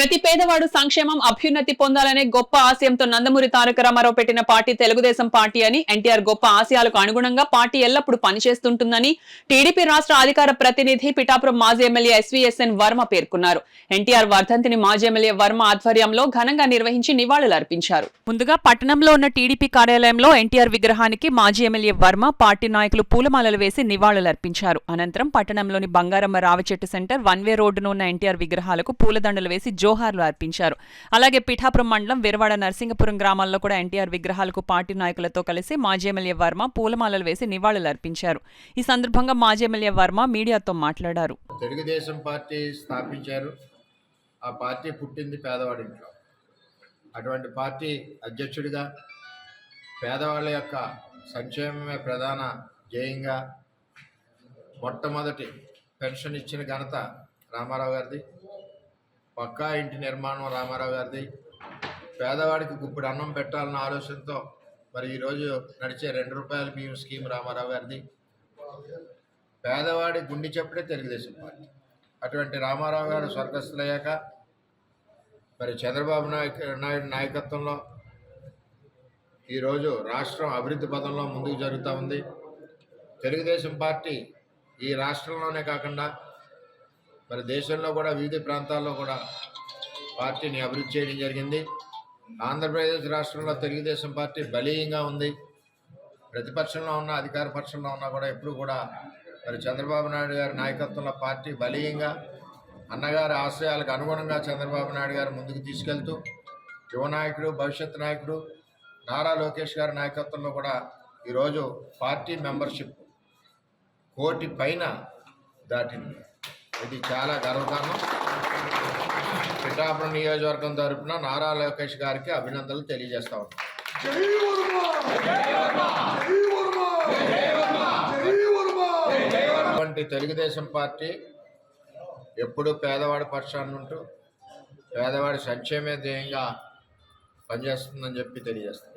ప్రతి పేదవాడు సంక్షేమం అభ్యున్నతి పొందాలనే గొప్ప ఆశయంతో నందమూరి తారక రామారావు పెట్టిన పార్టీ తెలుగుదేశం పార్టీ అని ఎన్టీఆర్ గొప్ప ఆశయాలకు అనుగుణంగా పార్టీ ఎల్లప్పుడూ పనిచేస్తుంటుందని టీడీపీ రాష్ట్ర అధికార ప్రతినిధి పిఠాపురం మాజీ ఎమ్మెల్యే ఎస్వీఎస్ఎన్ వర్మ పేర్కొన్నారు. ఎన్టీఆర్ వర్ధంతిని మాజీ ఎమ్మెల్యే వర్మ ఆధ్వర్యంలో ఘనంగా నిర్వహించి నివాళులర్పించారు. ముందుగా పట్టణంలో ఉన్న టీడీపీ కార్యాలయంలో ఎన్టీఆర్ విగ్రహానికి మాజీ ఎమ్మెల్యే వర్మ పార్టీ నాయకులు పూలమాలలు వేసి నివాళులర్పించారు. అనంతరం పట్టణంలోని బంగారమ్మ రావిచెట్టు సెంటర్ వన్ వే రోడ్డును ఉన్న ఎన్టీఆర్ విగ్రహాలకు పూలదండలు వేసి జోహార్లు అర్పించారు. అలాగే పిఠాపురం మండలం విరవాడ నరసింగపురం గ్రామాల్లో కూడా ఎన్టీఆర్ విగ్రహాలకు పార్టీ నాయకులతో కలిసి మాజీ ఎమ్మెల్యే వర్మ పూలమాలలు వేసి నివాళులర్పించారు. ఈ సందర్భంగా మాజీ ఎమ్మెల్యే వర్మ మీడియాతో మాట్లాడారు. తెలుగుదేశం పార్టీ స్థాపించారు. ఆ పార్టీ పుట్టింది పేదవాడింట్లో. అటువంటి పార్టీ అధ్యక్షుడిగా పేదవాళ్ళ యొక్క సంక్షేమమే ప్రధాన ధ్యేయంగా మొట్టమొదటి పెన్షన్ ఇచ్చిన ఘనత రామారావు గారిది. పక్కా ఇంటి నిర్మాణం రామారావు గారిది. పేదవాడికి గుప్పుడు అన్నం పెట్టాలన్న ఆలోచనతో మరి ఈరోజు నడిచే ₹2 బియ్యం స్కీమ్ రామారావు గారిది. పేదవాడి గుండె చప్పుడే తెలుగుదేశం పార్టీ. అటువంటి రామారావు గారు స్వర్గస్థులయ్యాక మరి చంద్రబాబు నాయుడు నాయకత్వంలో ఈరోజు రాష్ట్రం అభివృద్ధి పథంలో ముందుకు జరుగుతూ ఉంది. తెలుగుదేశం పార్టీ ఈ రాష్ట్రంలోనే కాకుండా మరి దేశంలో కూడా వివిధ ప్రాంతాల్లో కూడా పార్టీని అభివృద్ధి చేయడం జరిగింది. ఆంధ్రప్రదేశ్ రాష్ట్రంలో తెలుగుదేశం పార్టీ బలీయంగా ఉంది. ప్రతిపక్షంలో ఉన్న అధికార పక్షంలో ఉన్నా కూడా ఎప్పుడు కూడా మరి చంద్రబాబు నాయుడు గారి నాయకత్వంలో పార్టీ బలీయంగా అన్నగారి ఆశయాలకు అనుగుణంగా చంద్రబాబు నాయుడు గారు ముందుకు తీసుకెళ్తూ యువ నాయకుడు, భవిష్యత్ నాయకుడు నారా లోకేష్ గారి నాయకత్వంలో కూడా ఈరోజు పార్టీ మెంబర్షిప్ 1 కోటి పైన దాటింది. ఇది చాలా గర్వకారణం. పిఠాపురం నియోజకవర్గం తరఫున నారా లోకేష్ గారికి అభినందనలు తెలియజేస్తా ఉన్నాం. అటువంటి తెలుగుదేశం పార్టీ ఎప్పుడూ పేదవాడి పక్షాన్ని ఉంటూ పేదవాడి సంక్షేమే ధ్యేయంగా పనిచేస్తుందని చెప్పి తెలియజేస్తాం.